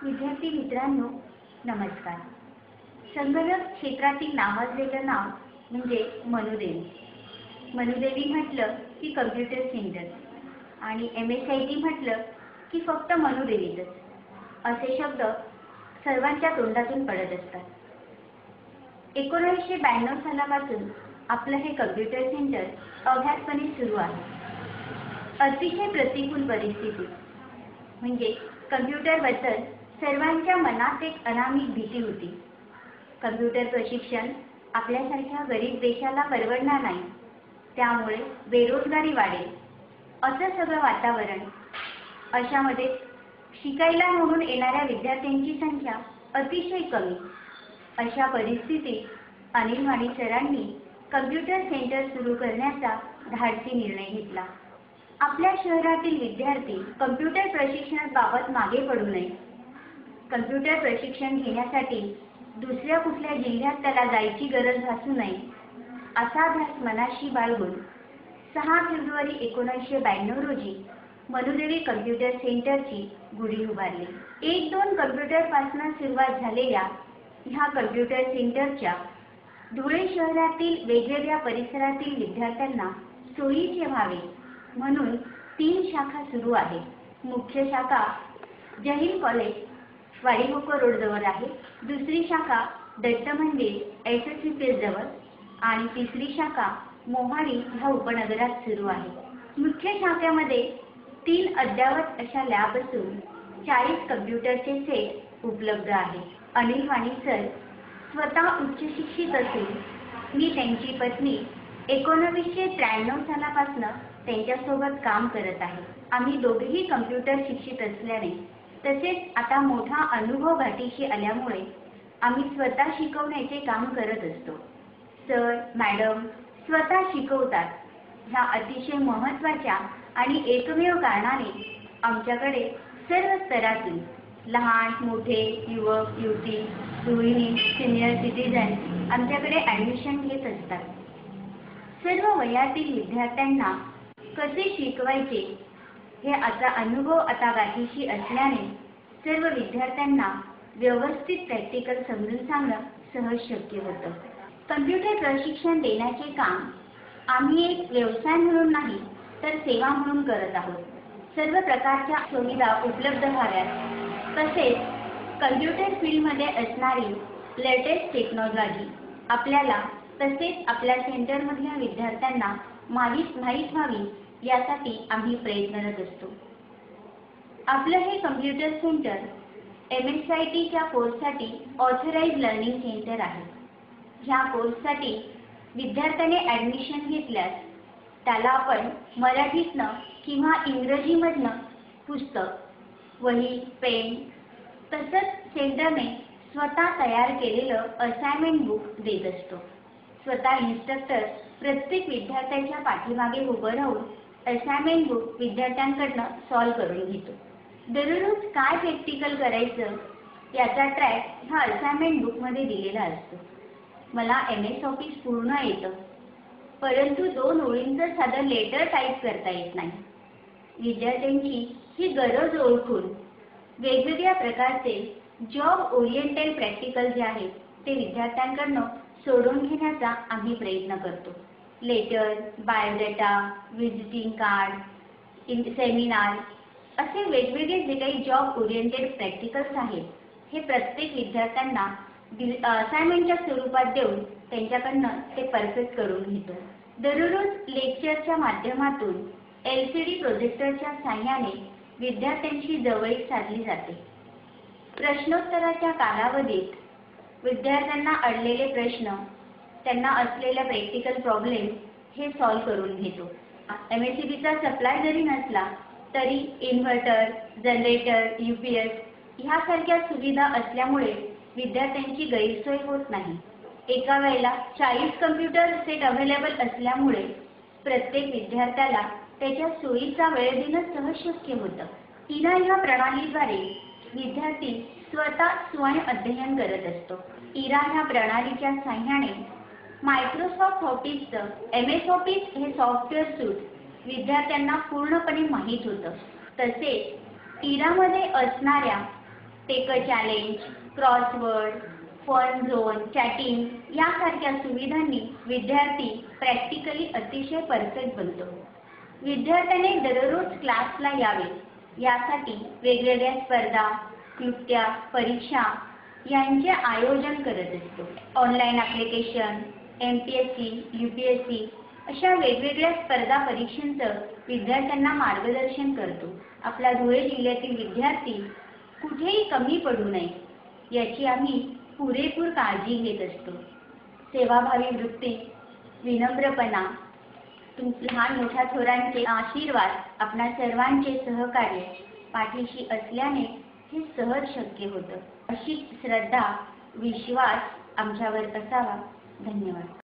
विद्यार्थी मित्रांनो, नमस्कार. संगणक क्षेत्रातील नावाजलेलं नाव म्हणजे मनुदेवी. मनुदेवी म्हटलं की कम्प्युटर सेंटर आणि MSIT म्हटलं की फक्त मनुदेवीच असे शब्द सर्वांच्या तोंडातून पडत असतात. 1992 सालापासून आपलं हे कम्प्युटर सेंटर अभ्यासपणे सुरू आहे. अतिशय प्रतिकूल परिस्थिती म्हणजे कम्प्युटरबद्दल सर्वांच्या मनात एक अनामिक भीती होती. कम्प्युटर प्रशिक्षण आपल्यासारख्या गरीब देशाला परवडणार नाही, त्यामुळे बेरोजगारी वाढेल असं सगळं वातावरण. अशामध्ये शिकायला म्हणून येणाऱ्या विद्यार्थ्यांची संख्या अतिशय कमी. अशा परिस्थितीत अनिल वाणी सरांनी कम्प्युटर सेंटर सुरू करण्याचा धाडसी निर्णय घेतला. आपल्या शहरातील विद्यार्थी कम्प्युटर प्रशिक्षणाबाबत मागे पडू नये, कम्प्युटर प्रशिक्षण घेण्यासाठी दुसऱ्या कुठल्या जिल्ह्यात त्याला जायची गरज भासू नये असा ध्यास मनाशी बाळगून 6 फेब्रुवारी 1992 रोजी मनुदेवी कम्प्युटर सेंटरची गुढी उभारली. 1-2 कम्प्युटरपासून सुरुवात झालेल्या ह्या कम्प्युटर सेंटरच्या धुळे शहरातील वेगवेगळ्या परिसरातील विद्यार्थ्यांना सोयीचे व्हावे म्हणून 3 शाखा सुरू आहेत. मुख्य शाखा जय कॉलेज वाडीभोकर रोड जवळ आहे, दुसरी शाखा दत्त मंदिर SSVPS जवळ आणि तिसरी शाखा मोहाडी ह्या उपनगरात सुरू आहे. मुख्य शाखेमध्ये 3 अद्ययावत अशा लॅब असून 40 कम्प्युटरचे सेट उपलब्ध आहेत. अनिल वाणी सर स्वतः उच्च शिक्षित असून मी त्यांची पत्नी 1993 सालापासून त्यांच्यासोबत काम करत आहे. आम्ही दोघेही कम्प्युटर शिक्षित असल्याने तसेच आता मोठा अनुभव गाठीशी आल्यामुळे आम्ही स्वतः शिकवण्याचे काम करत असतो. सर मॅडम स्वतः शिकवतात. ह्या अतिशय महत्त्वाच्या आणि एकमेव कारणाने आमच्याकडे सर्व स्तरातील लहान मोठे युवक युवती गृहिणी सिनियर सिटीजन आमच्याकडे ॲडमिशन घेत असतात. सर्व वयातील विद्यार्थ्यांना कसे शिकवायचे हे आता अनुभव आता गाठीशी असल्याने सर्व विद्यार्थ्यांना व्यवस्थित प्रॅक्टिकल समजून सांगणं सहज शक्य होतं. कम्प्युटर प्रशिक्षण देण्याचे काम आम्ही एक व्यवसाय म्हणून नाही तर सेवा म्हणून करत आहोत. सर्व प्रकारच्या सुविधा उपलब्ध व्हाव्यात, तसेच कम्प्युटर फील्डमध्ये असणारी लेटेस्ट टेक्नॉलॉजी आपल्याला तसेच आपल्या सेंटरमधल्या विद्यार्थ्यांना माहीत व्हावी यासाठी आम्ही प्रयत्नरत असतो. आपलं हे कम्प्युटर सेंटर MSITच्या कोर्ससाठी ऑथराइज्ड लर्निंग सेंटर आहे. ह्या कोर्ससाठी विद्यार्थ्याने ॲडमिशन घेतल्यास त्याला आपण मराठीतनं किंवा इंग्रजीमधनं पुस्तक, वही, पेन तसंच सेंटरने स्वतः तयार केलेलं असाइनमेंट बुक देत असतो. स्वतः इन्स्ट्रक्टर प्रत्येक विद्यार्थ्याच्या पाठीमागे उभं राहून असाइनमेंट बुक विद्यार्थ्यांकडनं सॉल्व्ह करून घेतो. दररोज काय प्रॅक्टिकल करायचं याचा ट्रॅक ह्या असाइनमेंट बुकमध्ये दिलेला असतो. मला MS ऑफिस पूर्ण येतं, परंतु 2 ओळींचं साधं लेटर टाईप करता येत नाही. विद्यार्थ्यांची ही गरज ओळखून वेगवेगळ्या प्रकारचे जॉब ओरिएंटेड प्रॅक्टिकल जे आहेत ते विद्यार्थ्यांकडनं सोडून घेण्याचा आम्ही प्रयत्न करतो. Letter, biodata, visiting card, seminar असे वेगवेगळे जे काही जॉब ओरिएंटेड प्रॅक्टिकल्स आहेत हे प्रत्येक विद्यार्थ्यांना असाइनमेंटच्या स्वरूपात देऊन त्यांच्याकडनं ते परफेक्ट करून घेतो. दररोज लेक्चरच्या माध्यमातून LCD प्रोजेक्टरच्या साहाय्याने विद्यार्थ्यांशी जवळीक साधली जाते. प्रश्नोत्तराच्या कालावधीत विद्यार्थ्यांना अडलेले प्रश्न, त्यांना असलेल्या प्रॅक्टिकल प्रॉब्लेम हे सॉल्व्ह करून घेतो. MSCBचा सप्लाय जरी नसला तरी इन्व्हर्टर, जनरेटर, UPS ह्यासारख्या सुविधा असल्यामुळे विद्यार्थ्यांची गैरसोय होत नाही. एका वेळेला 40 कम्प्युटर सेट अवेलेबल असल्यामुळे प्रत्येक विद्यार्थ्याला त्याच्या सोयीचा वेळ देणं सहज शक्य होतं. इरा ह्या प्रणालीद्वारे विद्यार्थी स्वतः स्वयं अध्ययन करत असतो. इरा ह्या प्रणालीच्या साहाय्याने मायक्रोसॉफ्ट ऑफिसचं MS ऑफिस हे सॉफ्टवेअर सूट विद्यार्थ्यांना पूर्णपणे माहीत होतं. तसेच इरामध्ये असणाऱ्या take a challenge, crossword, fun zone, chatting यासारख्या सुविधांनी विद्यार्थी प्रॅक्टिकली अतिशय परफेक्ट बनतो. विद्यार्थ्याने दररोज क्लासला यावे यासाठी वेगवेगळ्या स्पर्धा, क्लृप्त्या, परीक्षा यांचे आयोजन करत असतो. ऑनलाईन ॲप्लिकेशन, MPSC, UPSC अशा वेगवेगळ्या स्पर्धा परीक्षांचं विद्यार्थ्यांना मार्गदर्शन करतो. आपला धुळे जिल्ह्यातील विद्यार्थी कुठेही कमी पडू नये याची आम्ही पुरेपूर काळजी घेत असतो. सेवाभावी वृत्ती, विनम्रपणा, लहान मोठ्या थोरांचे आशीर्वाद, आपणा सर्वांचे सहकार्य पाठीशी असल्याने हे सहज शक्य होतं. अशीच श्रद्धा, विश्वास आमच्यावर असावा. धन्यवाद.